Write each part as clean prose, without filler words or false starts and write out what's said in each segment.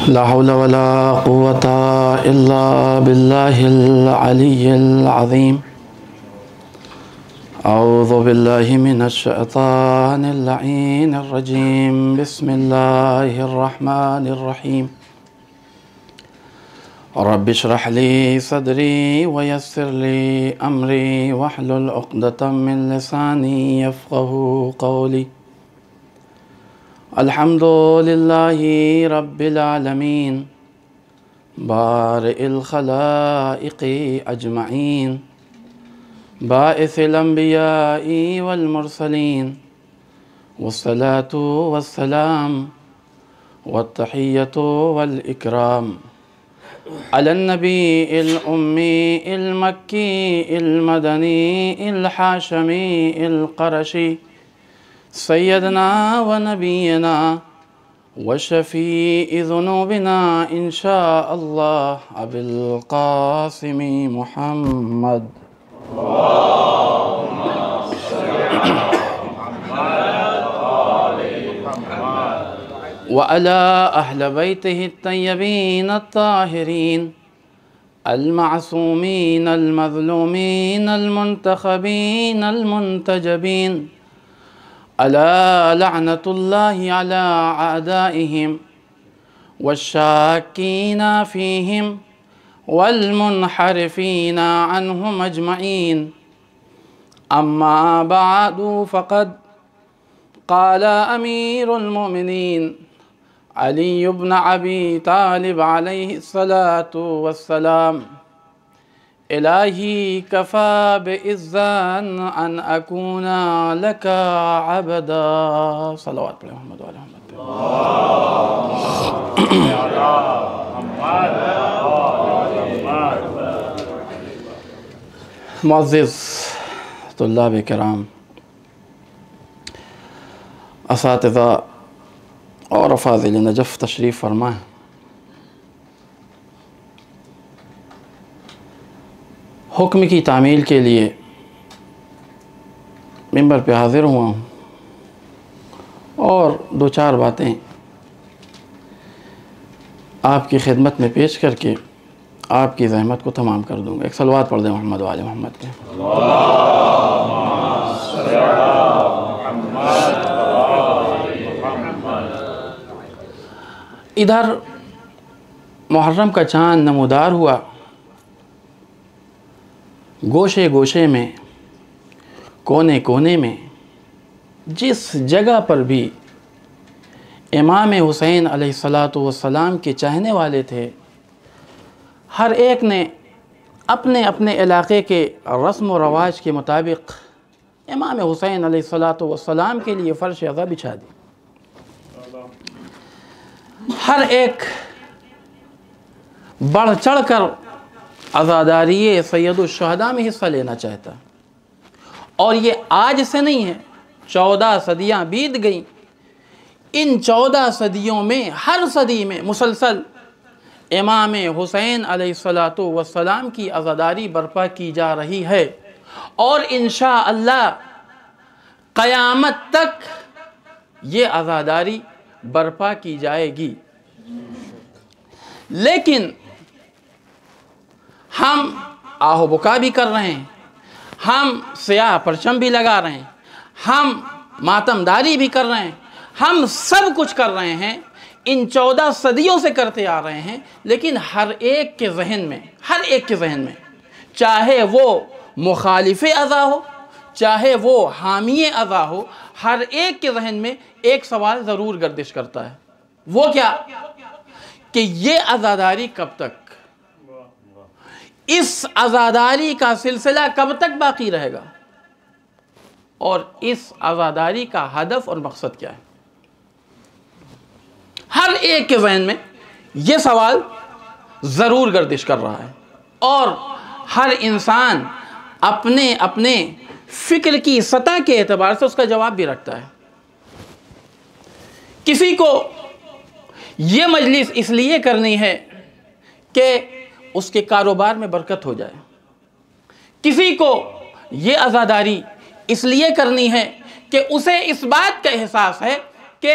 ला हौला वला कुव्वता इल्ला बिल्लाहिल अलिय्यिल अज़ीम। औज़ु बिल्लाहि मिनश शैतानिर लईनिर रजीम। बिस्मिल्लाहिर रहमानिर रहीम। रब्बि इश्रह ली सदरी व यस्सिर ली अमरी वहलुल उक़दतम मिन लिसानी यफ़क़हू क़ौली। अल्हम्दुलिल्लाहि रब्बिल आलमीन बारिइल ख़लाइक़ि अजमईन बाइसिल अंबियाइ वल मुरसलीन वस्सलातु वस्सलाम वत्तहिय्यतु वल इकराम अलन नबीइल उम्मीइल मक्कीइल मदनीइल हाशिमीइल क़ुरशी सय्यदना व नबीना व शफ़ीइ ज़ुनूबिना इंशा अल्लाह अबिल क़ासिम मुहम्मद व अला अहल बैतिहि तय्यबीन अत्ताहिरीन अल-मासूमीन अल-मज़लूमीन अल-मुंतख़बीन अल-मुंतजबीन अला लअनतुल्लाहि अला अअदाइहिम वश्शाकीना फ़ीहिम वल्मुनहरिफ़ीना अन्हुम अजमईन। अम्मा बअदु फ़क़द क़ाला अमीरुल मोमिनीन अली इब्न अबी तालिब अलैहिस्सलातु वस्सलाम इलाही कफ़ा बिइज़्ज़न अन अकूना लका अबदा। सल्लल्लाहु अलैहि मोहम्मद व अला मोहम्मद। मुअज़्ज़िज़ तुल्लाब किराम, असातिज़ा और अफ़ाज़िल नजफ़ तशरीफ़ फरमा है। हुक्म की तामील के लिए मिंबर पे हाज़िर हुआ हूँ और दो चार बातें आपकी खिदमत में पेश करके आपकी ज़हमत को तमाम कर दूँगा। एक सलवात पढ़ दें मोहम्मद व आले मोहम्मद पे। इधर मुहर्रम का चाँद नमूदार हुआ, गोशे गोशे में, कोने कोने में, जिस जगह पर भी इमाम हुसैन अलैहिस्सलातु वस्सलाम के चाहने वाले थे, हर एक ने अपने अपने इलाक़े के रस्म व रवाज के मुताबिक इमाम हुसैन अलैहिस्सलातु वस्सलाम के लिए फ़र्श अज़ा बिछा दी। हर एक बढ़ चढ़ कर अज़ादारी सैयदुश शुहदा में हिस्सा लेना चाहता। और ये आज से नहीं है, 14 सदियाँ बीत गईं। इन 14 सदियों में हर सदी में मुसलसल इमाम हुसैन अलैहिस्सलातु वस्सलाम की अज़ादारी बर्पा की जा रही है और इंशाअल्लाह क़यामत तक ये अज़ादारी बर्पा की जाएगी। लेकिन हम आहो बुका भी कर रहे हैं, हम स्याह परचम भी लगा रहे हैं, हम मातमदारी भी कर रहे हैं, हम सब कुछ कर रहे हैं, इन 14 सदियों से करते आ रहे हैं। लेकिन हर एक के ज़हन में, चाहे वो मुखालिफ़े अज़ा हो, चाहे वो हामी अज़ा हो, हर एक के ज़हन में एक सवाल ज़रूर गर्दिश करता है। वो क्या कि ये अज़ादारी कब तक, इस अज़ादारी का सिलसिला कब तक बाकी रहेगा और इस अज़ादारी का हदफ और मकसद क्या है। हर एक के ज़हन में ये सवाल ज़रूर गर्दिश कर रहा है और हर इंसान अपने अपने फ़िक्र की सतह के एतबार से उसका जवाब भी रखता है। किसी को ये मजलिस इसलिए करनी है कि उसके कारोबार में बरकत हो जाए, किसी को ये अज़ादारी इसलिए करनी है कि उसे इस बात का एहसास है कि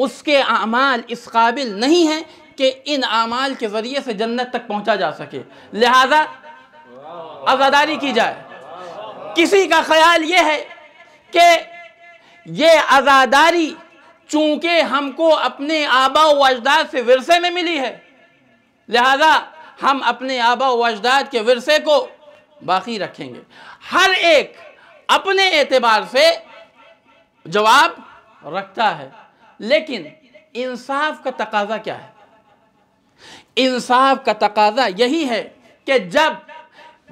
उसके अमाल इस काबिल नहीं हैं कि इन आमाल के ज़रिए से जन्नत तक पहुंचा जा सके, लिहाजा अज़ादारी की जाए। किसी का ख्याल ये है कि ये अज़ादारी चूंकि हमको अपने आबा व अजदाद से विरसे में मिली है, लिहाजा हम अपने आबा व अजदाद के विरसे को बाकी रखेंगे। हर एक अपने एतबार से जवाब रखता है, लेकिन इंसाफ का तकाजा क्या है? इंसाफ का तकाजा यही है कि जब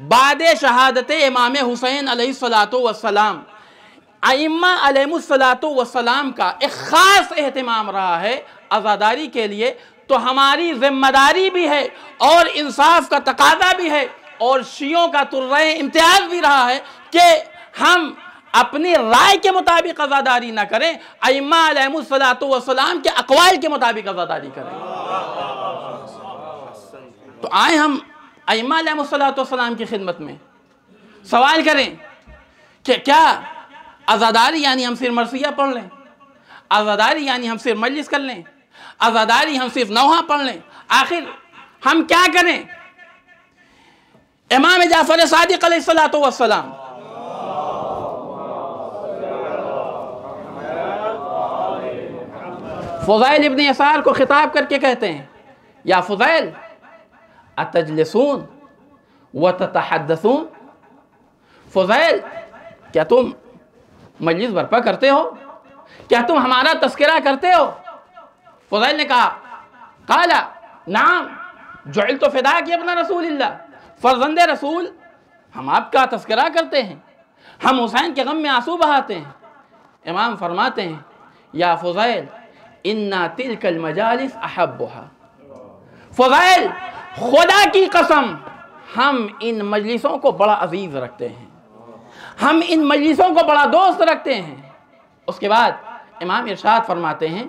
बादे शहादत इमाम हुसैन अलैहिस्सलातु वस्सलाम, अइम्मा अलैहिमुस्सलातु वस्सलाम का एक ख़ास एहतमाम रहा है आज़ादारी के लिए, तो हमारी जिम्मेदारी भी है और इंसाफ का तकाजा भी है और शियों का तुर्रे इम्तियाज भी रहा है कि हम अपनी राय के मुताबिक आज़ादारी ना करें, अइम्मा अलैहिमुस्सलातु वस्सलाम के अक़वाल के मुताबिक आज़ादारी करें। तो आए हम अइम्मा अलैहिमुस्सलातु वस्सलाम की खिदमत में सवाल करें कि क्या आज़ादारी यानी हम सिर्फ मरसिया पढ़ लें? आज़ादारी यानी हम सिर्फ मजलिस कर लें? आज़ादारी हम सिर्फ नौहा पढ़ लें? आखिर हम क्या करें? इमाम जाफर सादिक अलैहिस्सलातु वस्सलाम फुज़ैल इब्न यसार को खिताब करके कहते हैं, या फुज़ैल अतजलिसून व ततहद्दसून, फुज़ैल क्या तुम मजलिस बर्पा करते हो? क्या तुम हमारा तस्करा करते हो? फुज़ैल ने कहा, काला नाम जुइलतु फ़िदाक या इब्न रसूलिल्लाह, फर्जंद रसूल हम आपका तस्करा करते हैं, हम हुसैन के गम में आंसू बहाते हैं। इमाम फरमाते हैं, या फुज़ैल इन्ना तिलकल मजालिस अहब्बुहा, फुज़ैल खुदा की कसम हम इन मजलिसों को बड़ा अजीज रखते हैं, हम इन मजलिसों को बड़ा दोस्त रखते हैं। उसके बाद इमाम इरशाद फरमाते हैं,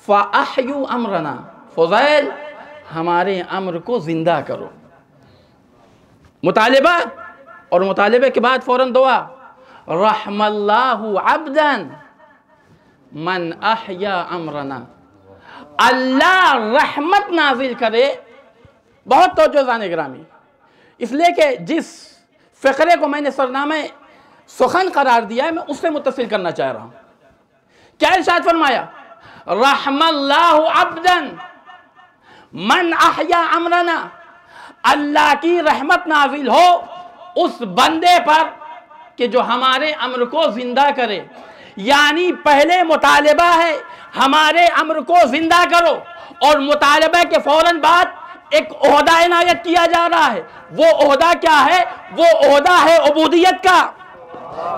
फ़अहयू अमरना, फुज़ैल हमारे अम्र को ज़िंदा करो। मुतालिबा और मुतालिबे के बाद फ़ौरन दुआ, रहमल्लाहु अब्दन मन अहया अमरना, अल्लाह रहमत नाजिल करे। बहुत तवज्जो जाने ग्रामी, इसलिए कि जिस फ़िक्रे को मैंने सरनामे सुखन करार दिया है मैं उससे मुत्तसिल करना चाह रहा हूँ। क्या इरशाद फरमाया? रहमल्लाहु अब्दन मन अहया अमरना, अल्लाह की रहमत नाजिल हो उस बंदे पर कि जो हमारे अम्र को जिंदा करे। यानी पहले मुतालिबा है हमारे अम्र को जिंदा करो, और मुतालिबा के फौरन बाद एक ओहदा इनायत किया जा रहा है। वो ओहदा क्या है? वो ओहदा है उबूदियत का।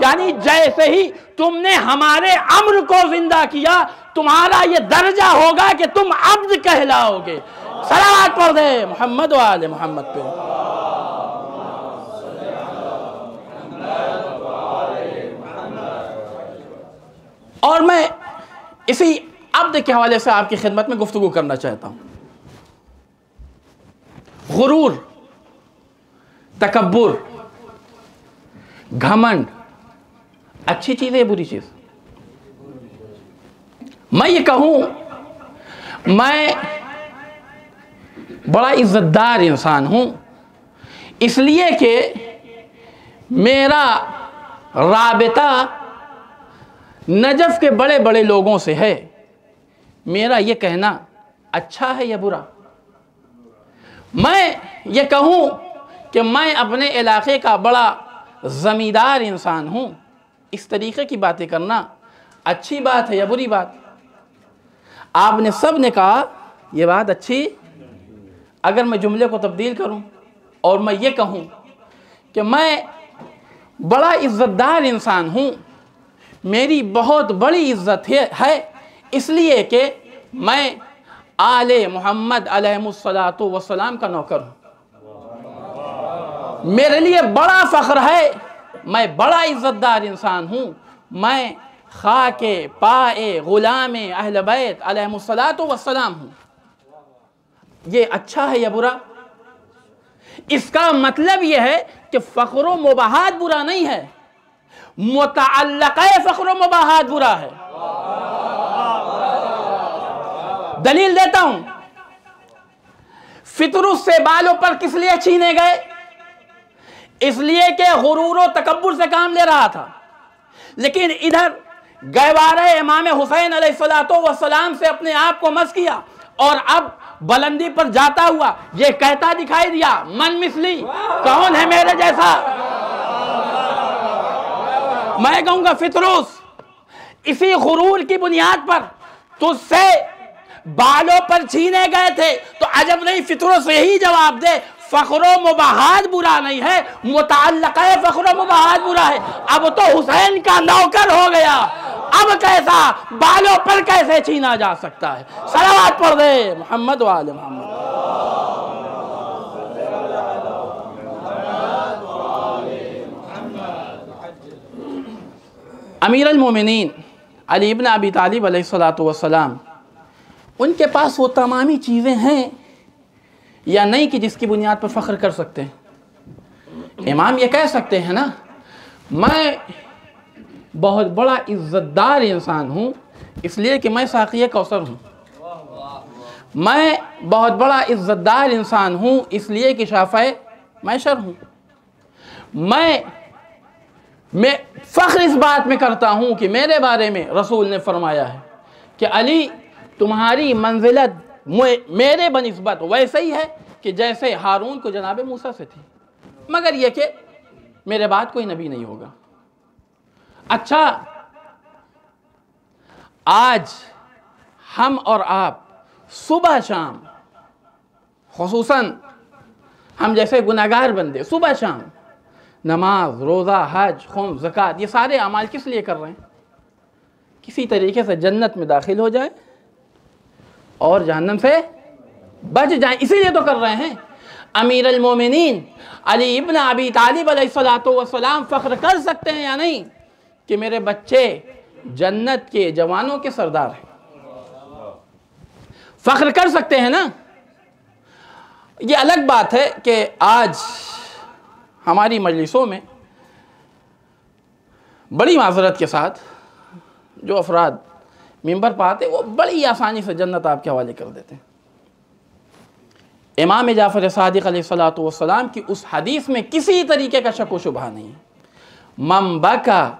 यानी जैसे ही तुमने हमारे अम्र को जिंदा किया, तुम्हारा ये दर्जा होगा कि तुम अब्द कहलाओगे। सलावत पढ़ दे मोहम्मद व आले मोहम्मद पे। और मैं इसी अब्द के हवाले से आपकी खिदमत में गुफ्तगू करना चाहता हूं। गुरूर, तकब्बुर, घमंड अच्छी चीज है, बुरी चीज? मैं ये कहूं मैं बड़ा इज्जतदार इंसान हूं, इसलिए कि मेरा राबिता नजफ के बड़े बड़े लोगों से है। मेरा ये कहना अच्छा है या बुरा? मैं ये कहूं कि मैं अपने इलाके का बड़ा ज़मींदार इंसान हूं, इस तरीके की बातें करना अच्छी बात है या बुरी बात? आपने सब ने कहा ये बात अच्छी। अगर मैं जुमले को तब्दील करूं और मैं ये कहूं कि मैं बड़ा इज्जतदार इंसान हूं, मेरी बहुत बड़ी इज्जत है इसलिए कि मैं आले मोहम्मद अलैहिस्सलातु वस्सलाम का नौकर हूं। मेरे लिए बड़ा फ़ख्र है, मैं बड़ा इज्जतदार इंसान हूं, मैं खाके पाए गुलामे अहले बैत अलैहिस्सलातु वस्सलाम हूं। ये अच्छा है या बुरा? इसका मतलब यह है कि फ़ख्र व मुबाहात बुरा नहीं है, मुतअल्लिक़े फ़ख्र व मुबाहात बुरा है। दलील देता हूं। फितरुस से बालों पर किस लिए छीने गए? इसलिए कि गुरूर और तकब्बुर से काम ले रहा था। लेकिन इधर गहवारे इमाम हुसैन अलैहिस्सलाम से अपने आप को मस किया और अब बुलंदी पर जाता हुआ ये कहता दिखाई दिया, मन मिसली, कौन है मेरे जैसा? मैं कहूंगा फितरुस, इसी गुरूर की बुनियाद पर तुझसे बालों पर छीने गए थे, तो अजब नहीं फितरुस यही जवाब दे, फख्र मुबाहात बुरा नहीं है, मुताल्लक़ फख्र मुबाहात बुरा है। अब तो हुसैन का नौकर हो गया, अब कैसा बालों पर कैसे छीना जा सकता है? सलावत पढ़ दे मोहम्मद व आले मोहम्मद। अमीर अल मोमिनीन अली इब्न अबी तालिब अलैहिस्सलातु वस्सलाम, उनके पास वो तमामी चीज़ें हैं या नहीं कि जिसकी बुनियाद पर फ़ख्र कर सकते हैं। इमाम ये कह सकते हैं ना, मैं बहुत बड़ा इज़्ज़तदार इंसान हूँ इसलिए कि मैं साक़िए कौसर हूँ। मैं बहुत बड़ा इज़्ज़तदार इंसान हूँ इसलिए कि शाफ़े मैशर हूँ। मैं फ़ख्र इस बात में करता हूँ कि मेरे बारे में रसूल ने फरमाया है कि अली तुम्हारी मंजिलत मेरे बनिस्बत वैसे ही है कि जैसे हारून को जनाब मूसा से थी, मगर यह कि मेरे बाद कोई नबी नहीं होगा। अच्छा, आज हम और आप सुबह शाम, खुसूसन हम जैसे गुनाहगार बंदे, सुबह शाम नमाज, रोज़ा, हज, खुम, ज़कात, ये सारे अमाल किस लिए कर रहे हैं? किसी तरीके से जन्नत में दाखिल हो जाए और जहन्नम से बच जाए, इसीलिए तो कर रहे हैं। अमीर अल मोमिनीन अली इब्न अबी तालिब अलैहिस्सलातु वस्सलाम फ़ख्र कर सकते हैं या नहीं कि मेरे बच्चे जन्नत के जवानों के सरदार हैं? फ़ख्र कर सकते हैं ना। ये अलग बात है कि आज हमारी मजलिसों में बड़ी माज़रत के साथ जो अफराद मिंबर पर आते वो बड़ी आसानी से जन्नत आपके हवाले कर देते हैं। इमाम जाफ़र सादिक़ अलैहिस्सलातु वस्सलाम की उस हदीस में किसी तरीके का शक व शुबहा नहीं है। मम बका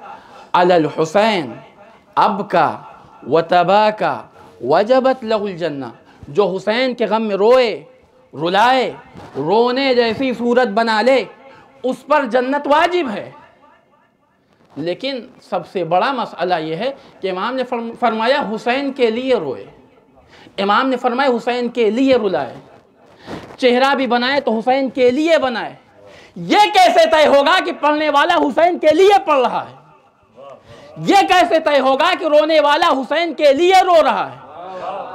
अलल हुसैन अबका व तबाका वजबत लहुल जन्ना, जो हुसैन के गम में रोए, रुलाए, रोने जैसी सूरत बना ले, उस पर जन्नत वाजिब है। लेकिन सबसे बड़ा मसला ये है कि इमाम ने फरमाया हुसैन के लिए रोए, इमाम ने फरमाया हुसैन के लिए रुलाए, चेहरा भी बनाए तो हुसैन के लिए बनाए। ये कैसे तय होगा कि पढ़ने वाला हुसैन के लिए पढ़ रहा है? ये कैसे तय होगा कि रोने वाला हुसैन के लिए रो रहा है?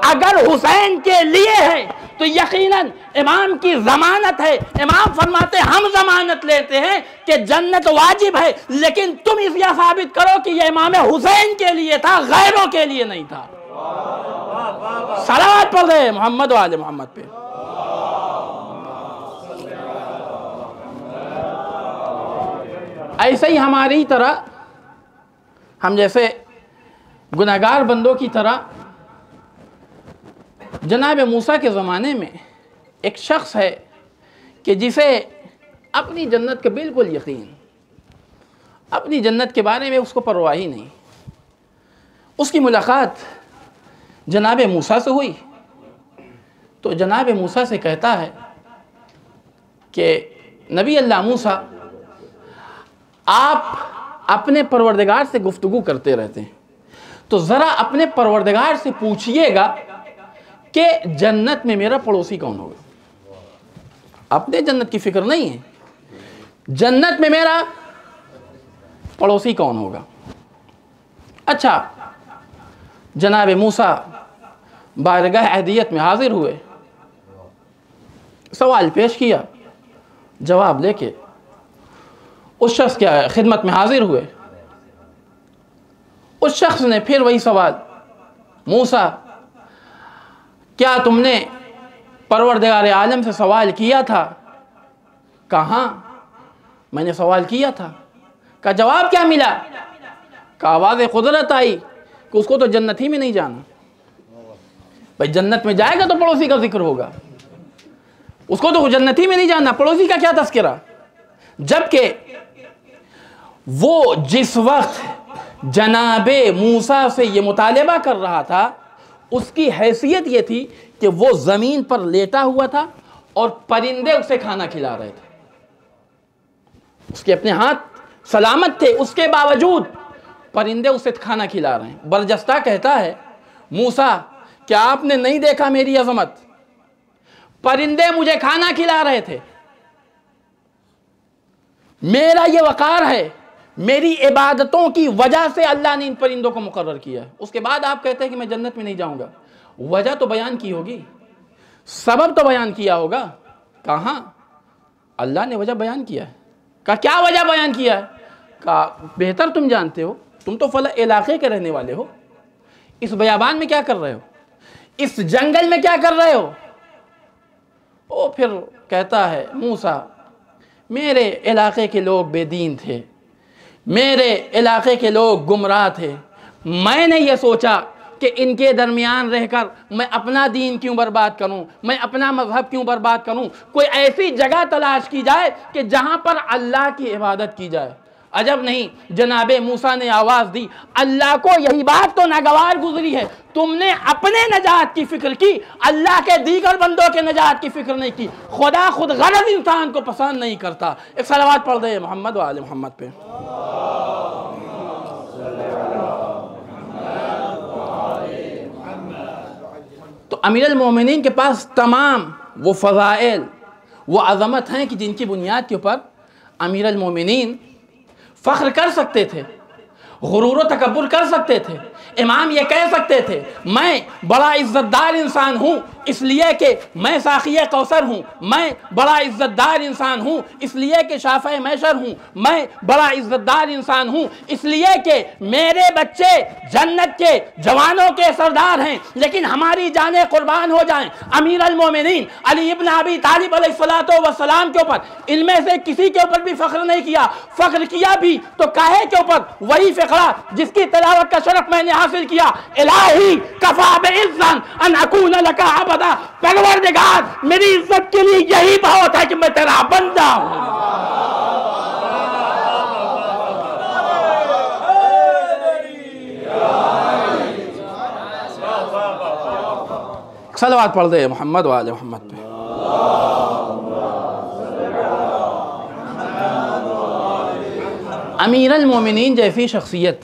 अगर हुसैन के लिए है तो यकीनन इमाम की जमानत है। इमाम फरमाते हम जमानत लेते हैं कि जन्नत वाजिब है, लेकिन तुम इस यह साबित करो कि यह इमाम हुसैन के लिए था, गैरों के लिए नहीं था। सलावत पढ़ दे मोहम्मद वाले मोहम्मद पे। ऐसे ही हमारी तरह, हम जैसे गुनाहगार बंदों की तरह, जनाब मूसा के ज़माने में एक शख्स है कि जिसे अपनी जन्नत का बिल्कुल यकीन, अपनी जन्नत के बारे में उसको परवाह ही नहीं। उसकी मुलाकात जनाब मूसा से हुई तो जनाब मूसा से कहता है कि नबी अल्लाह मूसा, आप अपने परवरदिगार से गुफ्तगू करते रहते हैं, तो ज़रा अपने परवरदिगार से पूछिएगा कि जन्नत में मेरा पड़ोसी कौन होगा। अपने जन्नत की फिक्र नहीं है, जन्नत में मेरा पड़ोसी कौन होगा। अच्छा, जनाब मूसा बारगाह अहदियत में हाजिर हुए, सवाल पेश किया, जवाब लेके उस शख्स के खिदमत में हाजिर हुए। उस शख्स ने फिर वही सवाल, मूसा क्या तुमने परवरदिगार आलम से सवाल किया था? कहाँ, मैंने सवाल किया था। का जवाब क्या मिला? का आवाज़ कुदरत आई कि उसको तो जन्नत ही में नहीं जाना। भाई जन्नत में जाएगा तो पड़ोसी का जिक्र होगा। उसको तो जन्नती में नहीं जानना, पड़ोसी का क्या तस्करा। जबकि वो जिस वक्त जनाबे मूसा से ये मुतालिबा कर रहा था, उसकी हैसियत ये थी कि वो ज़मीन पर लेटा हुआ था और परिंदे उसे खाना खिला रहे थे। उसके अपने हाथ सलामत थे, उसके बावजूद परिंदे उसे खाना खिला रहे हैं। बरजस्ता कहता है, मूसा क्या आपने नहीं देखा मेरी अजमत? परिंदे मुझे खाना खिला रहे थे, मेरा ये वकार है, मेरी इबादतों की वजह से अल्लाह ने इन परिंदों को मुकर्रर किया है। उसके बाद आप कहते हैं कि मैं जन्नत में नहीं जाऊंगा। वजह तो बयान की होगी, सबब तो बयान किया होगा। कहाँ अल्लाह ने वजह बयान किया है? का क्या वजह बयान किया है? का बेहतर तुम जानते हो, तुम तो फला इलाके के रहने वाले हो। इस बयाबान में क्या कर रहे हो? इस जंगल में क्या कर रहे हो? ओ फिर कहता है मूसा, मेरे इलाके के लोग बेदीन थे, मेरे इलाके के लोग गुमराह थे। मैंने ये सोचा कि इनके दरमियान रहकर मैं अपना दीन क्यों बर्बाद करूं, मैं अपना मजहब क्यों बर्बाद करूं। कोई ऐसी जगह तलाश की जाए कि जहां पर अल्लाह की इबादत की जाए। अजब नहीं, जनाबे मूसा ने आवाज़ दी, अल्लाह को यही बात तो नागवार गुजरी है, तुमने अपने नजात की फिक्र की, अल्लाह के दीगर बंदों के नजात की फिक्र नहीं की। खुदा खुद गलत इंसान को पसंद नहीं करता। एक सलावत पढ़ दे मोहम्मद व आले मोहम्मद पे। तो अमीरुल मोमिनीन के पास तमाम वो फ़ज़ाइल, वो अज़मत हैं कि जिनकी बुनियाद के ऊपर अमीरुल मोमिनीन फ़ख्र कर सकते थे, गुरूर व तकब्बुर कर सकते थे। इमाम ये कह सकते थे, मैं बड़ा इज़्ज़तदार इंसान हूँ इसलिए कि मैं साक़िए कौसर हूँ, मैं बड़ा इज़्ज़तदार इंसान हूँ इसलिए कि शाफ़े मैशर हूँ, मैं बड़ा इज़्ज़तदार इंसान हूँ इसलिए कि मेरे बच्चे जन्नत के जवानों के सरदार हैं, लेकिन हमारी जानें कुर्बान हो जाएं। अमीर अल मोमिनीन अली इब्न अबी तालिब अलैहिस्सलातु वस्सलाम के ऊपर इनमें से किसी के ऊपर भी फ़ख्र नहीं किया। फ़ख्र किया भी तो काहे के ऊपर? वही फ़िक़रा जिसकी तिलावत का शरफ मैंने हासिल किया। इलाही कफ़ा बिइज़्ज़न अन अकून लका अबदा, परवरदिगार मेरी इज्जत के लिए यही बहुत है कि मैं तेरा बंदा हूं। सलवात पढ़ दे मोहम्मद व आले मोहम्मद पे। अमीरुल मोमिनीन जैसी शख्सियत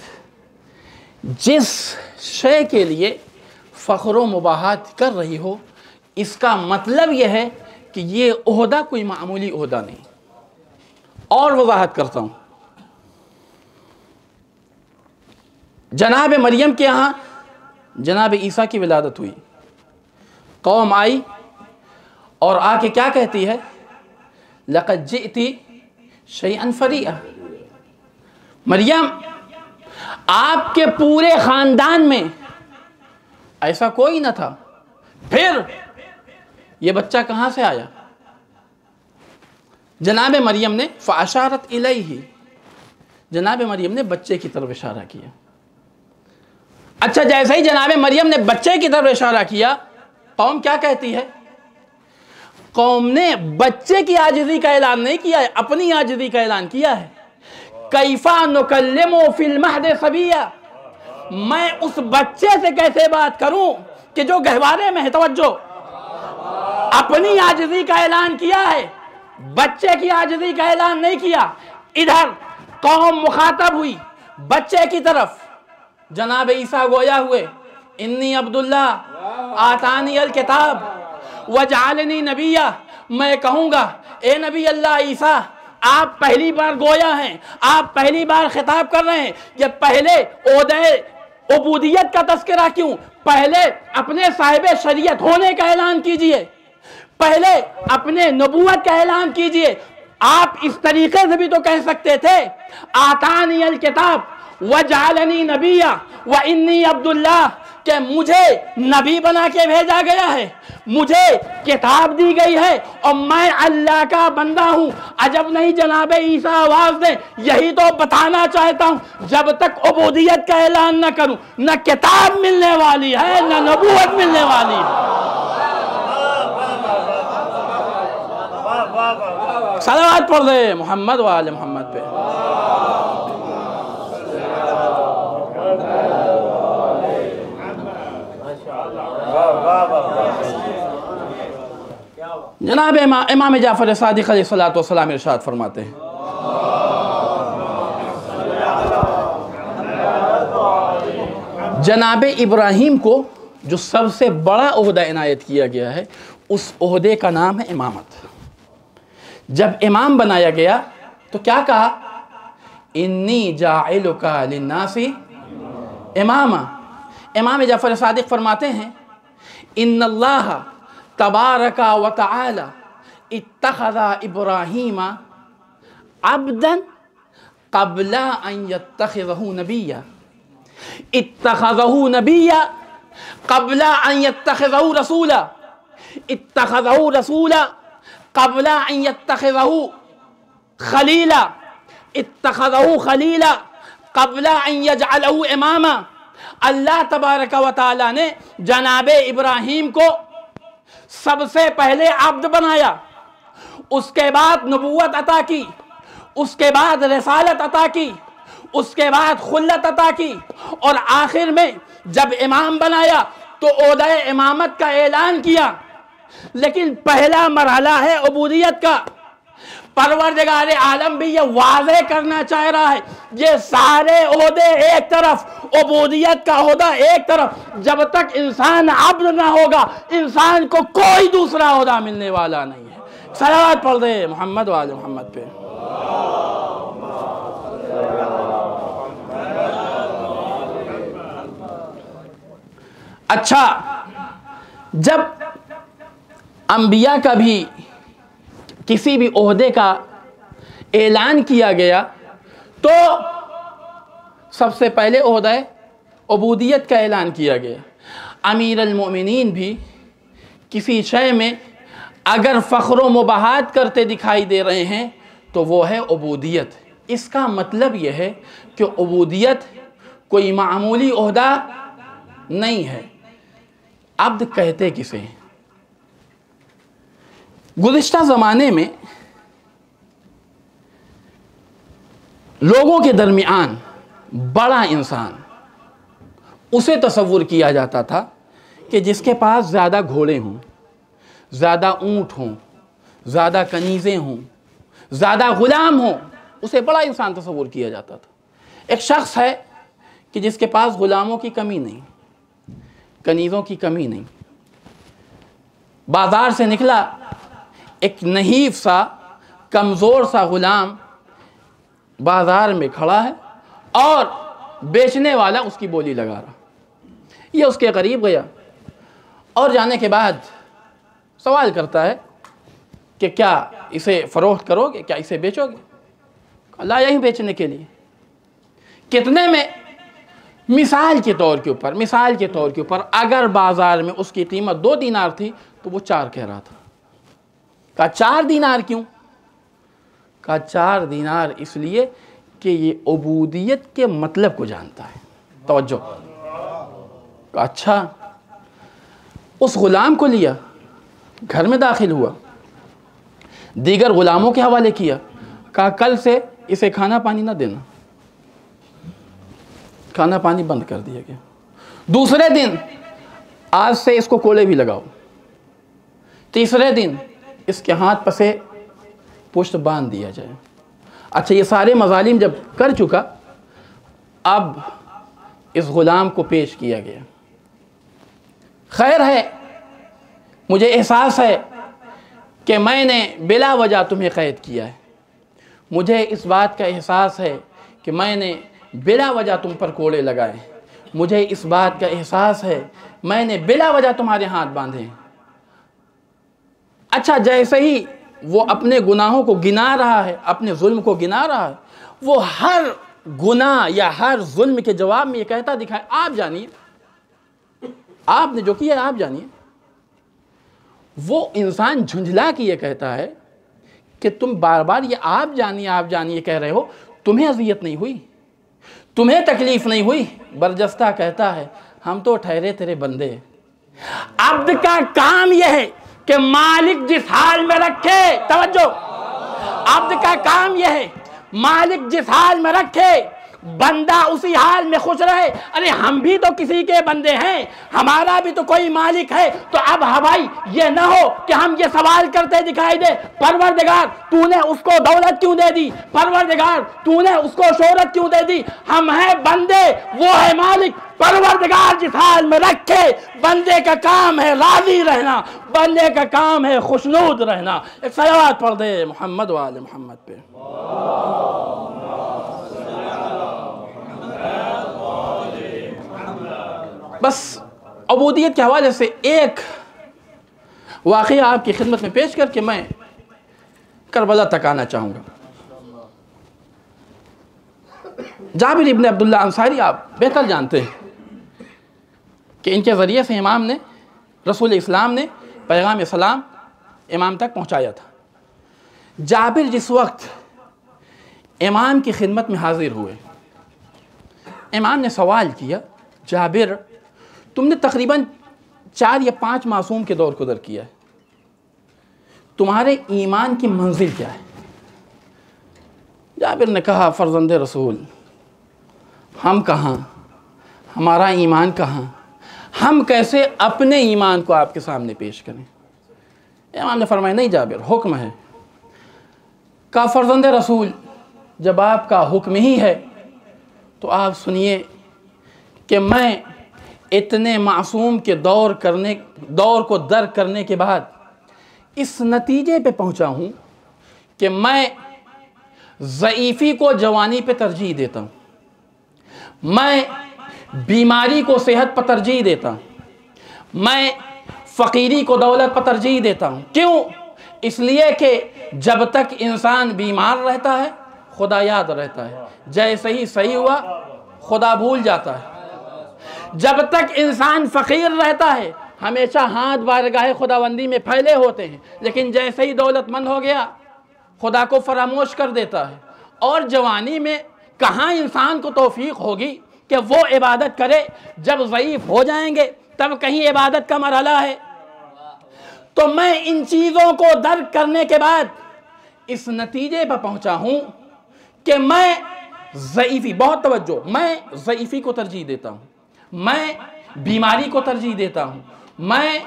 जिस शय के लिए फ़ख्र व मुबाहत कर रही हो, इसका मतलब यह है कि ये ओहदा कोई मामूली ओहदा नहीं। और वजाहत करता हूँ, जनाब मरियम के यहाँ जनाब ईसा की विलादत हुई, कौम आई और आके क्या कहती है? लक़द जिअती शैअन फ़रीआ। मरियम, आपके पूरे ख़ानदान में ऐसा कोई न था, फिर ये बच्चा कहाँ से आया? जनाब मरियम ने फ़अशारत इलैहि, जनाब मरियम ने बच्चे की तरफ इशारा किया। अच्छा, जैसे ही जनाब मरियम ने बच्चे की तरफ इशारा किया, कौम क्या कहती है? कौम ने बच्चे की आजिज़ी का ऐलान नहीं किया है, अपनी आजिज़ी का ऐलान किया है। कैफ़ा नुकल्लिमु फिल महद सबिया, मैं उस बच्चे से कैसे बात करूं कि जो गहवारे में है। तवज्जो, अपनी आजिज़ी का ऐलान किया है, बच्चे की आजिज़ी का ऐलान नहीं किया। इधर कौम मुखातब हुई बच्चे की तरफ, जनाब ईसा गोया हुए, इन्नी अब्दुल्ला आतानी अल किताब वजअलनी नबिया। मैं कहूँगा, ए नबी अल्लाह ईसा, आप पहली बार गोया हैं, आप पहली बार खिताब कर रहे हैं। ये पहले ओहदे उबूदियत का तस्करा क्यों? पहले अपने साहिब शरीयत होने का ऐलान कीजिए, पहले अपने नबूवत का ऐलान कीजिए। आप इस तरीके से भी तो कह सकते थे, आतानी अल किताब वजअलनी नबिया व इन्नी अब्दुल्लाह, कि मुझे नबी बना के भेजा गया है, मुझे किताब दी गई है और मैं अल्लाह का बंदा हूँ। अजब नहीं जनाब ईसा आवाज़ दें, यही तो बताना चाहता हूँ। जब तक उबूदियत का ऐलान न करूँ, न किताब मिलने वाली है, न नबूवत मिलने वाली है। सलावत पढ़ दे मोहम्मद व आले मोहम्मद पे। जनाब इमाम जाफर सादिक अलैहिस्सलातु वस्सलाम इरशाद फरमाते हैं, जनाब इब्राहीम को जो सबसे बड़ा ओहदा इनायत किया गया है, उस ओहदे का नाम है इमामत। जब इमाम बनाया गया तो क्या कहा, इन्नी जाइलुका लिन्नासी इमामा। इमाम जाफर सादिक फरमाते हैं, इन्नल्लाह तबारका व तआला इत्तखज़ा इब्राहीमा अब्दन क़ब्ला अन यत्तखिज़हु नबिय्या, इत्तखज़हु नबिय्या क़ब्ला अन यत्तखिज़हु रसूला, इत्तखज़हु रसूला क़ब्ला अन यत्तखिज़हु खलीला, इत्तखज़हु खलीला क़ब्ला अन यजअलहु इमामा। अल्लाह तबारका व तआला ने जनाबे इब्राहीम को सबसे पहले अब्द बनाया, उसके बाद नबूवत अता की, उसके बाद रिसालत अता की, उसके बाद खुल्लत अता की, और आखिर में जब इमाम बनाया तो ओहदा इमामत का ऐलान किया। लेकिन पहला मरहला है उबूदियत का। परवरदिगार आलम भी ये वाज़े करना चाह रहा है, ये सारे ओहदे एक तरफ, उबूदियत का ओहदा एक तरफ। जब तक इंसान अब्द ना होगा, इंसान को कोई दूसरा ओहदा मिलने वाला नहीं है। सलावत पढ़ दे मोहम्मद वाले मोहम्मद पे। अच्छा, जब अंबिया का भी किसी भी ओहदे का ऐलान किया गया तो सबसे पहले ओहदा उबूदियत का ऐलान किया गया। अमीर अल मोमिनीन भी किसी शय में अगर फ़ख्र व मुबाहत करते दिखाई दे रहे हैं तो वो है उबूदियत। इसका मतलब यह है कि उबूदियत कोई मामूली ओहदा नहीं है। अब्द कहते किसे हैं? गुज़िश्ता ज़माने में लोगों के दरमियान बड़ा इंसान उसे तसव्वुर किया जाता था कि जिसके पास ज़्यादा घोड़े हों, ज़्यादा ऊँट हों, ज़्यादा कनीज़ें हों, ज़्यादा ग़ुलाम हों, उसे बड़ा इंसान तसव्वुर किया जाता था। एक शख्स है कि जिसके पास ग़ुलामों की कमी नहीं, कनीज़ों की कमी नहीं, बाज़ार से निकला, एक नहीफ सा कमज़ोर सा ग़ुलाम बाज़ार में खड़ा है और बेचने वाला उसकी बोली लगा रहा। ये उसके करीब गया और जाने के बाद सवाल करता है कि क्या इसे फ़रोख्त करोगे, क्या इसे बेचोगे? लाया ही बेचने के लिए। कितने में? मिसाल के तौर के ऊपर अगर बाज़ार में उसकी कीमत 2 दीनार थी तो वो 4 कह रहा था। कहा 4 दीनार क्यों? कहा 4 दीनार इसलिए कि ये उबूदियत के मतलब को जानता है। तवज्जो। कहा अच्छा। उस ग़ुलाम को लिया, घर में दाखिल हुआ, दीगर ग़ुलामों के हवाले किया, कहा कल से इसे खाना पानी ना देना। खाना पानी बंद कर दिया गया। दूसरे दिन आज से इसको कोड़े भी लगाओ। तीसरे दिन इसके हाथ पसे पुष्ट बांध दिया जाए। अच्छा, ये सारे मज़ालिम जब कर चुका, अब इस ग़ुलाम को पेश किया गया। खैर है, मुझे एहसास है कि मैंने बिला वजह तुम्हें क़ैद किया है। मुझे इस बात का एहसास है कि मैंने बिला वजह तुम पर कोड़े लगाए। मुझे इस बात का एहसास है मैंने बिला वजह तुम्हारे हाथ बांधे। अच्छा, जैसे ही वो अपने गुनाहों को गिना रहा है, अपने जुल्म को गिना रहा है, वो हर गुनाह या हर जुल्म के जवाब में ये कहता दिखाए, आप जानिए, आपने जो किया आप जानिए। वो इंसान झुंझला के ये कहता है कि तुम बार बार ये आप जानिए कह रहे हो, तुम्हें अज़ियत नहीं हुई, तुम्हें तकलीफ नहीं हुई? बरजस्ता कहता है हम तो ठहरे तेरे बंदे। अब्द का काम यह है कि मालिक जिस हाल में रखे, तवज्जो, अब्द का काम यह है, मालिक जिस हाल में रखे बंदा उसी हाल में खुश रहे। अरे हम भी तो किसी के बंदे हैं, हमारा भी तो कोई मालिक है। तो अब भाई ये ना हो कि हम ये सवाल करते दिखाई दे, परवरदिगार तूने उसको दौलत क्यों दे दी, परवरदिगार तूने उसको शोहरत क्यों दे दी। हम हैं बंदे, वो है मालिक। परवरदिगार जिस हाल में रखे, बंदे का काम है राजी रहना, बंदे का काम है खुशनूद रहना। एक सलावत पढ़ दे मोहम्मद वाले मोहम्मद पे। बस अबूदियत के हवाले से एक वाक़या आपकी खिदमत में पेश करके मैं करबला तक आना चाहूँगा। जाबिर इब्न अब्दुल्ला अंसारी आप बेहतर जानते हैं कि इनके ज़रिए से इमाम ने, रसूल इस्लाम ने पैगाम सलाम इमाम तक पहुँचाया था। जाबिर जिस वक्त इमाम की खिदमत में हाजिर हुए, इमाम ने सवाल किया, जाबिर तुमने तकरीबन 4 या 5 मासूम के दौर को दर किया है, तुम्हारे ईमान की मंजिल क्या है। जाबिर ने कहा, फर्जंद रसूल हम कहाँ, हमारा ईमान कहाँ, हम कैसे अपने ईमान को आपके सामने पेश करें। इमाम ने फरमाया, नहीं जाबिर हुक्म है। कहा, फर्जंद रसूल जब आपका हुक्म ही है तो आप सुनिए कि मैं इतने मासूम के दौर को दर करने के बाद इस नतीजे पे पहुंचा हूं कि मैं ज़ईफ़ी को जवानी पे तरजीह देता हूं, मैं बीमारी को सेहत पर तरजीह देता हूं, मैं फ़कीरी को दौलत पर तरजीह देता हूं। क्यों? इसलिए कि जब तक इंसान बीमार रहता है खुदा याद रहता है, जैसे ही सही हुआ खुदा भूल जाता है। जब तक इंसान फ़कीर रहता है हमेशा हाथ बारगाह खुदाबंदी में फैले होते हैं, लेकिन जैसे ही दौलतमंद हो गया खुदा को फरामोश कर देता है। और जवानी में कहाँ इंसान को तौफीक होगी कि वो इबादत करे, जब ज़ईफ़ हो जाएंगे तब कहीं इबादत का मरहला है। तो मैं इन चीज़ों को दर्क करने के बाद इस नतीजे पर पहुँचा हूँ कि मैं ज़ईफ़ी, बहुत तवज्जो, मैं ज़ईफ़ी को तरजीह देता हूँ, मैं बीमारी को तरजीह देता हूँ, मैं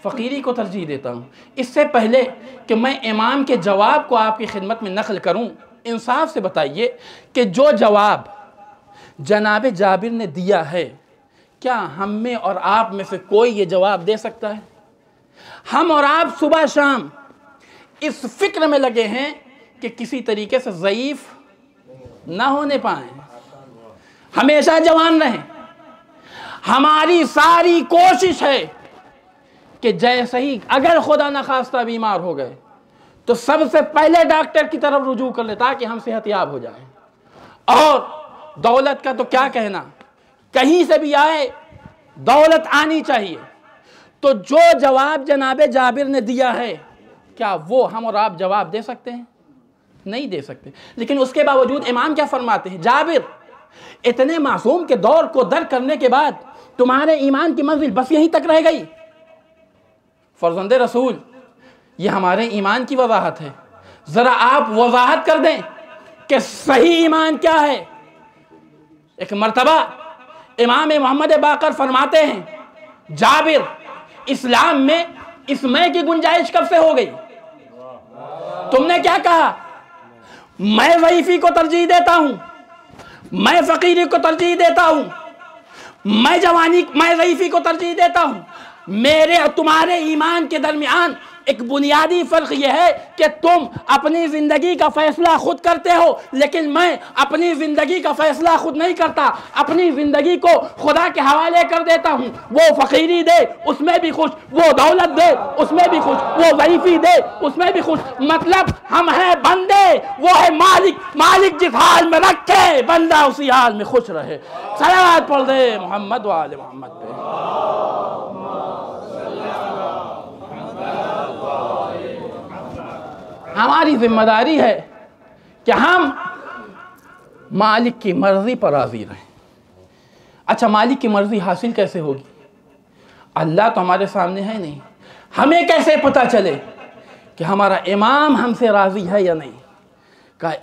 फ़कीरी को तरजीह देता हूँ। इससे पहले कि मैं इमाम के जवाब को आपकी खिदमत में नक़ल करूँ, इंसाफ से बताइए कि जो जवाब जनाब जाबिर ने दिया है, क्या हम में और आप में से कोई ये जवाब दे सकता है? हम और आप सुबह शाम इस फिक्र में लगे हैं कि किसी तरीके से ज़ईफ़ ना होने पाए, हमेशा जवान रहें। हमारी सारी कोशिश है कि जैसे ही अगर खुदा न खास्ता बीमार हो गए तो सबसे पहले डॉक्टर की तरफ रुजू कर ले ताकि हम सेहतयाब हो जाएं। और दौलत का तो क्या कहना, कहीं से भी आए दौलत आनी चाहिए। तो जो जवाब जनाब जाबिर ने दिया है, क्या वो हम और आप जवाब दे सकते हैं? नहीं दे सकते। लेकिन उसके बावजूद इमाम क्या फरमाते हैं, जाबिर इतने मासूम के दौर को दर करने के बाद तुम्हारे ईमान की मंजिल बस यहीं तक रह गई। फर्जंदे रसूल ये हमारे ईमान की वजाहत है, ज़रा आप वजाहत कर दें कि सही ईमान क्या है। एक मर्तबा इमाम मोहम्मद बाकर फरमाते हैं, जाबिर इस्लाम में इसमें की गुंजाइश कब से हो गई? तुमने क्या कहा? मैं ज़ईफ़ी को तरजीह देता हूं, मैं फ़कीरी को तरजीह देता हूं, मैं ज़ईफ़ी को तरजीह देता हूं। मेरे और तुम्हारे ईमान के दरमियान एक बुनियादी फ़र्क यह है कि तुम अपनी ज़िंदगी का फ़ैसला खुद करते हो, लेकिन मैं अपनी ज़िंदगी का फ़ैसला खुद नहीं करता। अपनी ज़िंदगी को खुदा के हवाले कर देता हूँ। वो फ़कीरी दे उसमें भी खुश, वो दौलत दे उसमें भी खुश, वो ज़ईफ़ी दे उसमें भी खुश। मतलब हम हैं बंदे, वो है मालिक। मालिक जिस हाल में रखे बंदा उसी हाल में खुश रहे। सलावत पढ़ दे मोहम्मद वाले मोहम्मद पे। हमारी जिम्मेदारी है कि हम मालिक की मर्ज़ी पर राज़ी रहें। अच्छा, मालिक की मर्ज़ी हासिल कैसे होगी? अल्लाह तो हमारे सामने है नहीं, हमें कैसे पता चले कि हमारा इमाम हमसे राज़ी है या नहीं। कहा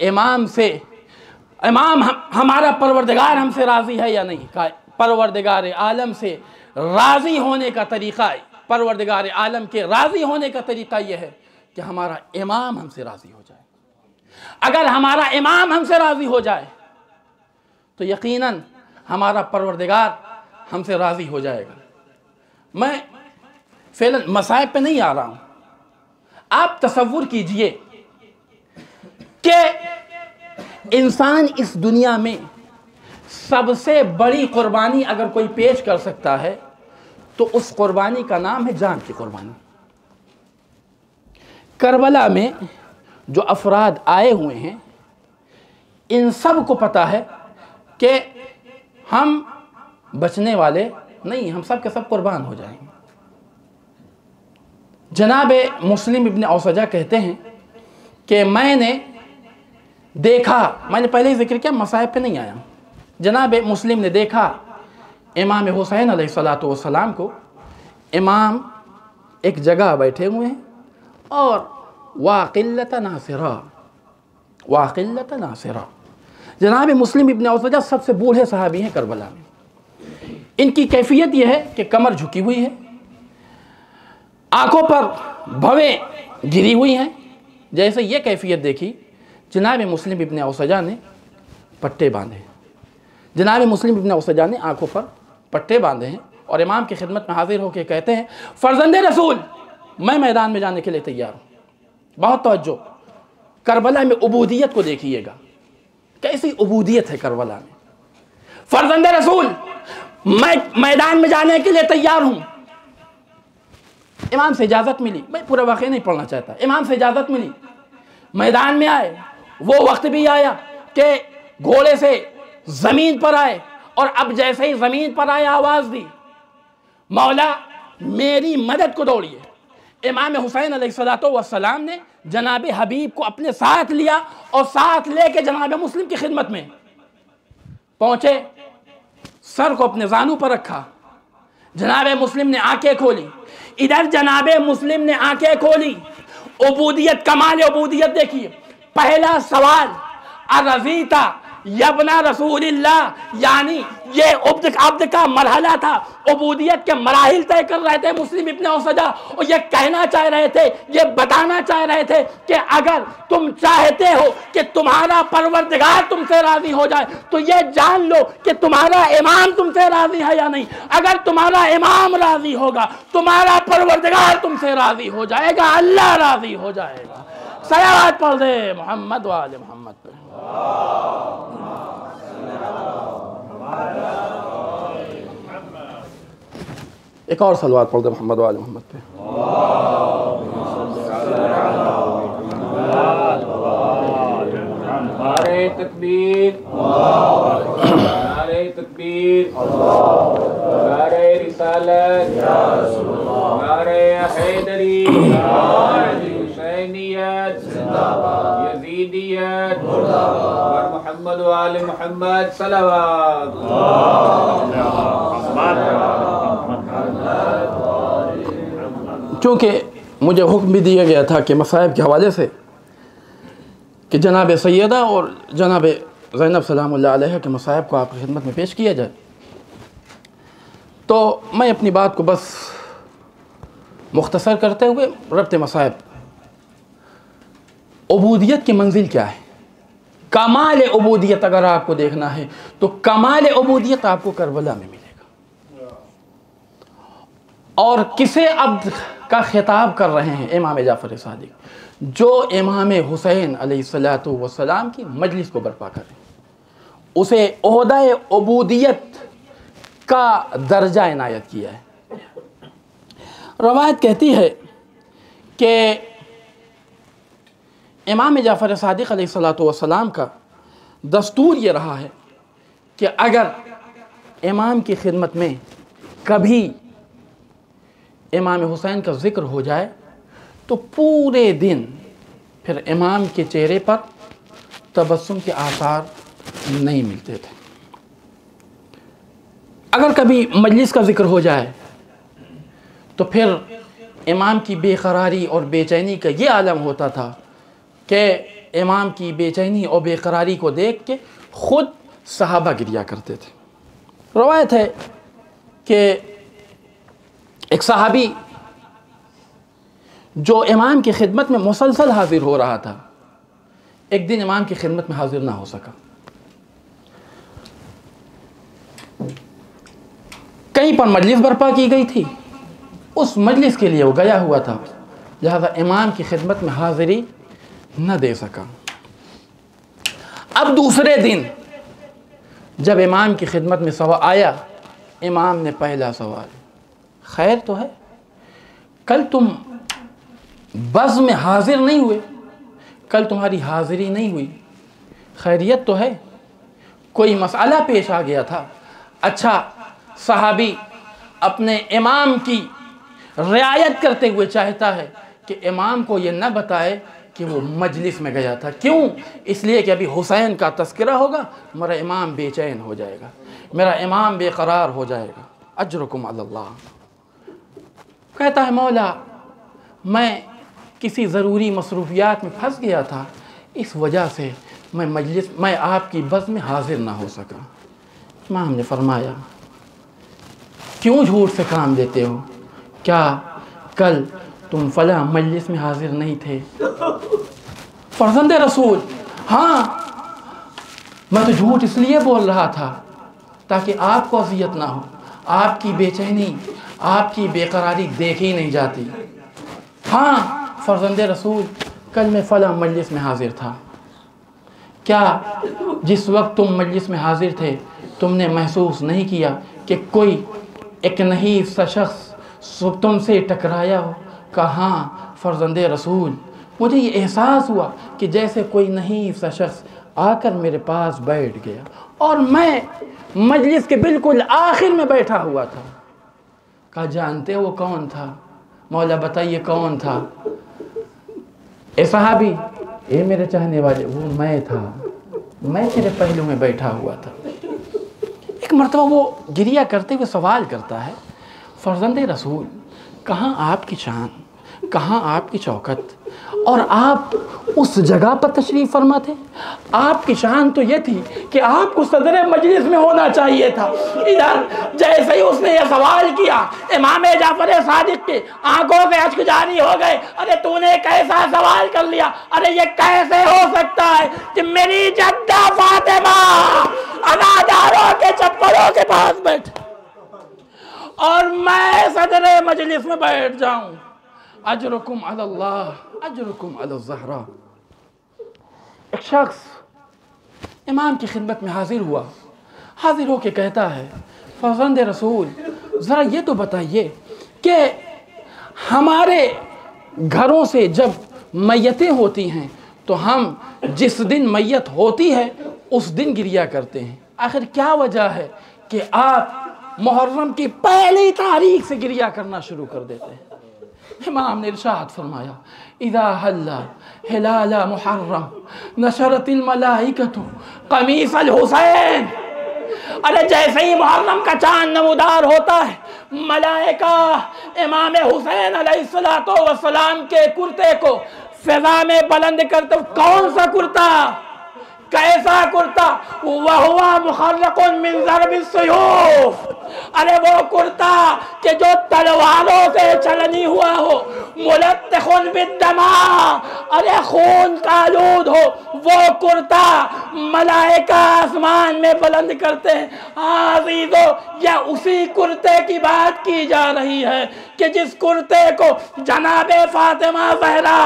इमाम हमारा परवरदिगार हमसे राज़ी है या नहीं। कहा परवरदिगार आलम से राज़ी होने का तरीक़ा, परवरदिगार आलम के राज़ी होने का तरीक़ा यह है कि हमारा इमाम हमसे राज़ी हो जाए। अगर हमारा इमाम हमसे राज़ी हो जाए तो यकीनन हमारा परवरदिगार हमसे राज़ी हो जाएगा। मैं फ़िलहाल मसाइब पे नहीं आ रहा हूँ। आप तसव्वुर कीजिए कि इंसान इस दुनिया में सबसे बड़ी कुर्बानी अगर कोई पेश कर सकता है तो उस कुर्बानी का नाम है जान की कुर्बानी। करबला में जो अफराद आए हुए हैं इन सब को पता है कि हम बचने वाले नहीं, हम सब के सब कुर्बान हो जाएंगे। जनाब मुस्लिम इब्न औसजा कहते हैं कि मैंने देखा, मैंने पहले ही जिक्र किया, मसाइब पे नहीं आया। जनाब मुस्लिम ने देखा इमाम हुसैन अलैहिस्सलातु वस्सलाम को, इमाम एक जगह बैठे हुए हैं और वाक़िल्लत नासिरा। जनाब मुस्लिम इब्न औसजा सबसे बूढ़े सहाबी हैं करबला में। इनकी कैफियत यह है कि कमर झुकी हुई है, आंखों पर भवें गिरी हुई हैं। जैसे ये कैफियत देखी, जनाब मुस्लिम इब्न औसजा ने पट्टे बांधे। जनाब मुस्लिम इब्न औसजा ने आंखों पर पट्टे बांधे हैं और इमाम की खिदमत में हाजिर होकर कहते हैं, फर्जंदे रसूल, मैं मैदान में जाने के लिए तैयार हूँ। बहुत तवज्जो, करबला में उबूदियत को देखिएगा, कैसी उबूदियत है करबला में। फर्जंदे रसूल, मैं मैदान में जाने के लिए तैयार हूँ। इमाम से इजाज़त मिली, मैं पूरा वाक़या नहीं पढ़ना चाहता, इमाम से इजाज़त मिली, मैदान में आए। वो वक्त भी आया कि घोड़े से ज़मीन पर आए और अब जैसे ही ज़मीन पर आए आवाज़ दी, मौला मेरी मदद को दौड़िए। इमाम हुसैन अलैहिस्सलातु वस्सलाम ने जनाब हबीब को अपने साथ लिया और साथ लेके जनाब मुस्लिम की खिदमत में पहुँचे, सर को अपने जानू पर रखा। जनाब मुस्लिम ने आंखें खोली, इधर जनाब मुस्लिम ने आंखें खोली। उबूदियत, कमाल उबूदियत देखिए। पहला सवाल, अर्ज़ीता यबना रसूलिल्लाह, यानी ये अब्द का मरहला था। उबूदियत के मराहिल तय कर रहे थे मुस्लिम इब्न औसजा, और ये कहना चाह रहे थे, ये बताना चाह रहे थे कि अगर तुम चाहते हो कि तुम्हारा परवरदिगार तुमसे राजी हो जाए तो ये जान लो कि तुम्हारा इमाम तुमसे राजी है या नहीं। अगर तुम्हारा इमाम राजी होगा, तुम्हारा परवरदिगार तुमसे राजी हो जाएगा, अल्लाह राजी हो जाएगा। सलावत पढ़ दे मोहम्मद वाले मोहम्मद पे। एक और सलवात पढ़ दे मोहम्मद वाले मोहम्मद पे। नारे तकबीर, नारे तकबीर, नारे रिसालत, नारे हैदरी, हुसैनियत, यजीदियत, और मोहम्मद वाले मोहम्मद सलावत। चूँकि मुझे हुक्म भी दिया गया था कि मसाइब के हवाले से कि जनाब सैयदा और जनाब ज़ैनब सलामुल्लाह अलैहा के मसाइब को आपकी खिदमत में पेश किया जाए, तो मैं अपनी बात को बस मुख्तसर करते हुए रब्त मसाइब, उबूदियत की मंजिल क्या है, कमाल उबूदियत अगर आपको देखना है तो कमाल उबूदियत आपको करबला में मिलेगा। और किसे अब्द का खिताब कर रहे हैं? इमाम जाफ़र सादिक, जो इमाम हुसैन अलैहिस्सलातु वस्सलाम की मजलिस को बर्पा करें, उसे ओहदा उबूदियत का दर्जा इनायत किया है। रवायत कहती है कि इमाम जाफ़र सादिक अलैहिस्सलातु वस्सलाम का दस्तूर ये रहा है कि अगर इमाम की खिदमत में कभी इमाम हुसैन का ज़िक्र हो जाए तो पूरे दिन फिर इमाम के चेहरे पर तबस्सुम के आसार नहीं मिलते थे। अगर कभी मजलिस का ज़िक्र हो जाए तो फिर इमाम की बेकरारी और बेचैनी का ये आलम होता था कि इमाम की बेचैनी और बेकरारी को देख के ख़ुद सहाबा गिरिया करते थे। रवायत है कि एक सहाबी जो इमाम की खिदमत में मुसलसल हाजिर हो रहा था, एक दिन इमाम की खिदमत में हाजिर ना हो सका। कहीं पर मजलिस बर्पा की गई थी, उस मजलिस के लिए वो गया हुआ था, लिहाजा इमाम की खिदमत में हाजिरी न दे सका। अब दूसरे दिन जब इमाम की खिदमत में सवाल आया, इमाम ने पहला सवाल, खैर तो है, कल तुम बज़ में हाजिर नहीं हुए, कल तुम्हारी हाजिरी नहीं हुई, खैरियत तो है, कोई मसला पेश आ गया था? अच्छा, सहाबी अपने इमाम की रियायत करते हुए चाहता है कि इमाम को ये न बताए कि वो मजलिस में गया था। क्यों? इसलिए कि अभी हुसैन का तस्करा होगा, मेरा इमाम बेचैन हो जाएगा, मेरा इमाम बेकरार हो जाएगा। अजरुकुम अल्लाह। कहता है, मौला मैं किसी ज़रूरी मसरूफियात में फंस गया था, इस वजह से मैं आपकी बज़ में हाजिर ना हो सका। इमाम ने फरमाया, क्यों झूठ से काम देते हो? क्या कल तुम फला मजलिस में हाजिर नहीं थे? फर्जंदे रसूल, हाँ, मैं तो झूठ इसलिए बोल रहा था ताकि आपको अज़ियत ना हो, आपकी बेचैनी, आपकी बेकरारी देखी नहीं जाती। हाँ फर्जंदे रसूल, कल मैं फला मजलिस में हाजिर था। क्या जिस वक्त तुम मजलिस में हाजिर थे तुमने महसूस नहीं किया कि कोई एक नहीफ सा शख्स तुमसे टकराया हो? कहा, हाँ फर्जंदे रसूल, मुझे ये एहसास हुआ कि जैसे कोई नहीफ सा शख्स आकर मेरे पास बैठ गया और मैं मजलिस के बिल्कुल आखिर में बैठा हुआ था। कहा, जानते हो वो कौन था? मौला बताइए कौन था? ए सहाबी, ए मेरे चाहने वाले, वो मैं था, मैं तेरे पहलू में बैठा हुआ था। एक मरतबा वो गिरिया करते हुए सवाल करता है, फर्जंदे रसूल, कहाँ आपकी शान, कहाँ आपकी चौकत, और आप उस जगह पर तशरीफ़ फरमा थे? आपकी शान तो ये थी कि आपको सदर मजलिस में होना चाहिए था। इधर जैसे ही उसने ये सवाल किया, इमाम जाफर सादिक के आंखों से अश्क जारी हो गए। अरे तूने कैसा सवाल कर लिया? अरे ये कैसे हो सकता है कि मेरी जद्दा फातिमा अनादारों के चप्पलों के पास बैठे और मैं सदर मजलिस में बैठ जाऊं? अजरुकुम अल्लाह, अजरुकुम अल-ज़हरा। एक शख्स इमाम की खिदमत में हाजिर हुआ, हाजिर होके कहता है, फर्जंदे रसूल, ज़रा ये तो बताइए कि हमारे घरों से जब मैयतें होती हैं तो हम जिस दिन मैयत होती है उस दिन गिरिया करते हैं, आखिर क्या वजह है कि आप मुहर्रम की पहली तारीख से गिरिया करना शुरू कर देते हैं? इमाम ने इरशाद फरमाया, इज़ा हल्ला हिलाला मुहर्रम नशरतिल मलाइकतु कमीसल हुसैन। अरे जैसे ही मुहर्रम का चांद नमूदार होता है, मलाइका इमाम हुसैन अलैहिस्सलातु वस्सलाम के कुर्ते को फिजा में बुलंद करते। कौन सा कुर्ता, कैसा कुर्ता? वह हुआ मुखर्रकुन मिन ज़रबिस्सुयूफ। अरे वो कुर्ता कि जो तलवारों से छलनी हुआ हो, मुलत्तखुन बिद्दमा, अरे खून का आलूद हो, वो कुर्ता मलाइका आसमान में बुलंद करते हैं। हाँ अज़ीज़ो, यह उसी कुर्ते की बात की जा रही है कि जिस कुर्ते को जनाबे फातिमा ज़हरा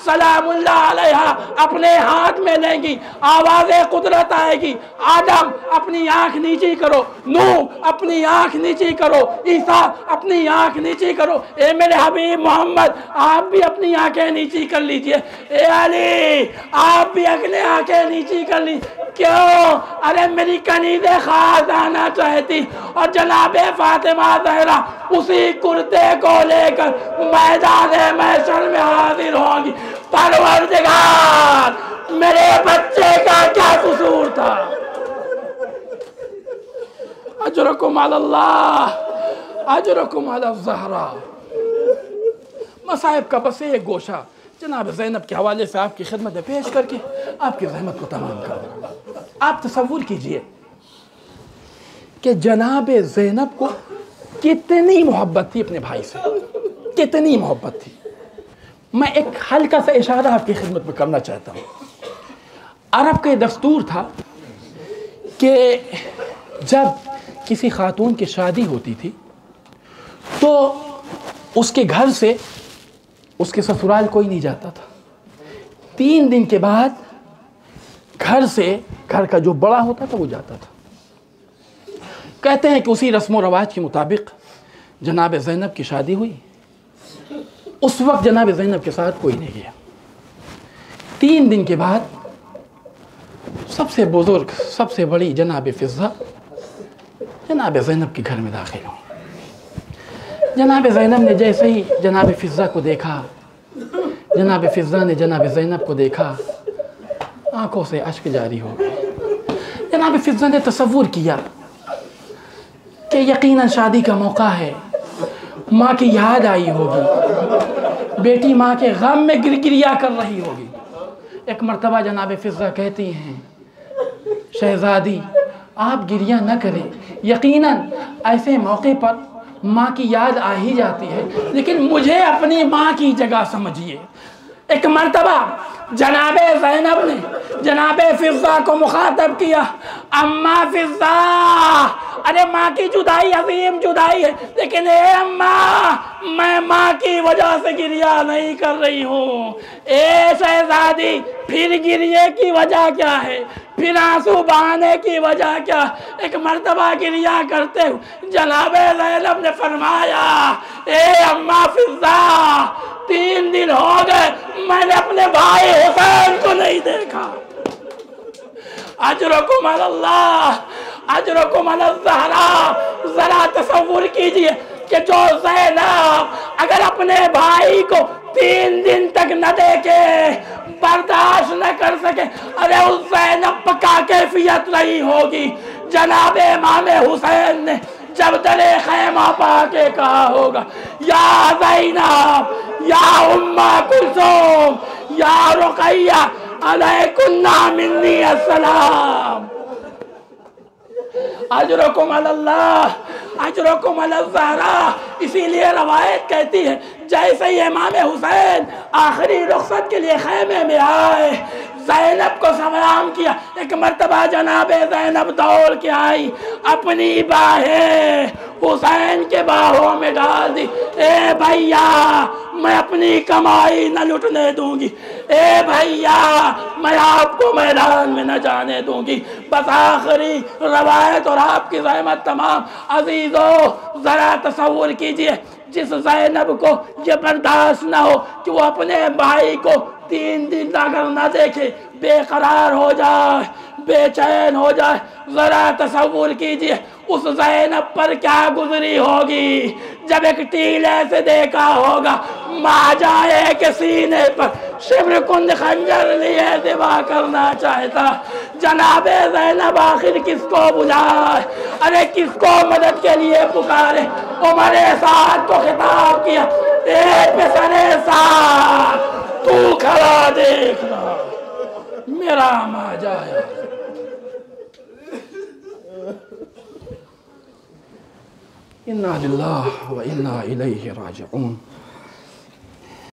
सलामुल्लाह अलैहा अपने हाथ में लेंगी, आवाज़े कुदरत आएगी। आदम अपनी आँख नीची करो, नूह अपनी आँख नीची करो, ईसा अपनी आँख नीची करो। ए मेरे हबीब मोहम्मद, आप भी अपनी आँखें नीची कर लीजिए। ए अली, आप भी अपने आँखें नीची कर ली। क्यों? अरे मेरी कनीज़े खास आना चाहती और जनाबे फातिमा ज़हरा उसी कुर्ते को लेकर मैदान महशर में हाजिर होंगी। परवरदिगार, मेरे बच्चे का क्या कसूर था? अजरुकुम अल्लाह, अजरुकुम अल-ज़हरा। मसाइब का बस एक गोशा जनाब ज़ैनब के हवाले से आपकी खिदमत में पेश करके आपकी ज़हमत को तमाम कर दूँ। आप तसव्वुर कीजिए कि जनाब ज़ैनब को कितनी मोहब्बत थी अपने भाई से, कितनी मोहब्बत थी। मैं एक हल्का सा इशारा आपकी खिदमत में करना चाहता हूँ। अरब का दस्तूर था कि जब किसी खातून की शादी होती थी तो उसके घर से उसके ससुराल कोई नहीं जाता था। 3 दिन के बाद घर से, घर का जो बड़ा होता था वो जाता था। कहते हैं कि उसी रस्म व रवाज के मुताबिक जनाब ज़ैनब की शादी हुई। उस वक्त जनाब ज़ैनब के साथ कोई नहीं गया। 3 दिन के बाद सबसे बुजुर्ग, सबसे बड़ी जनाब फ़िज़्ज़ा जनाब ज़ैनब के घर में दाखिल हुई। जनाब ज़ैनब ने जैसे ही जनाब फ़िज़्ज़ा को देखा, जनाब फ़िज़्ज़ा ने जनाब ज़ैनब को देखा, आंखों से अश्क जारी हो गए। जनाब फ़िज़्ज़ा ने तसव्वुर किया कि यकीनन शादी का मौका है, माँ की याद आई होगी, बेटी माँ के गम में गिरगिरिया कर रही होगी। एक मर्तबा जनाब फ़िज़्ज़ा कहती हैं, शहज़ादी आप गिरिया न करें, यकीनन ऐसे मौके पर माँ की याद आ ही जाती है, लेकिन मुझे अपनी माँ की जगह समझिए। एक मर्तबा जनाबे ज़ैनब ने जनाबे फ़िज़्ज़ा को मुखातब किया, अम्मा फ़िज़्ज़ा, अरे माँ की जुदाई अजीम जुदाई है, लेकिन ए अम्मा, मैं माँ की वजह से गिरिया नहीं कर रही हूँ। ए शहज़ादी, फिर गिरिए की वजह क्या है, फिर आंसू बहाने की वजह क्या। एक मर्तबा गिरिया करते हुए जनाबे ज़ैनब ने फरमाया, ए अम्मा फ़िज़्ज़ा, 3 दिन हो गए मैंने अपने भाई हुसैन को नहीं देखा। अजरकुम अल्लाह, अजरकुम अल-ज़हरा। जरा तसव्वुर कीजिए कि जो ज़ैनब अगर अपने भाई को 3 दिन तक न देखे, बर्दाश्त न कर सके, अरे उस ज़ैनब पर क्या कैफियत रही होगी। जनाबे इमाम हुसैन ने जब दरे खैमा पाके कहा होगा, या ज़ैनब, या उम्मा कुलसूम, या रुक़ैया, अलैकुन्ना मिन्नी अस्सलाम, अजरकुम अल्लाह, अजरकुम अल-ज़हरा। इसीलिए रवायत कहती है, जैसे ही इमाम हुसैन आखिरी रुखसत के लिए खैमे में आए, ज़ैनब को सलाम किया। एक मर्तबा जनाबे ज़ैनब दौड़ के आई, अपनी बाहें हुसैन के बाहों में डाल दी। ए भैया, मैं अपनी कमाई न लुटने दूंगी, ए भैया, मैं आपको मैदान में न जाने दूंगी। बस आखिरी रवायत और आपकी ज़हमत तमाम। अजीज़ों, ज़रा तसव्वुर कीजिए, जिस ज़ैनब को ये बर्दाश्त न हो कि वो अपने भाई को 3 दिन अगर न देखे, बेकरार हो जाए, बेचैन हो जाए, ज़रा तसव्वुर कीजिए उस ज़ैनब पर क्या गुजरी होगी जब एक टीले से देखा होगा माजाए के सीने पर शिब्र कुंद खंजर लिए दिवा करना चाहता। जनाबे ज़ैनब आखिर किसको बुलाए, अरे किसको मदद के लिए पुकारे। उमरे साद को खिताब किया, ए पिसरे साद, तू खड़ा देखना, मेरा माजाया। इन्ना लिल्लाहि व इन्ना इलैहि राजिऊन।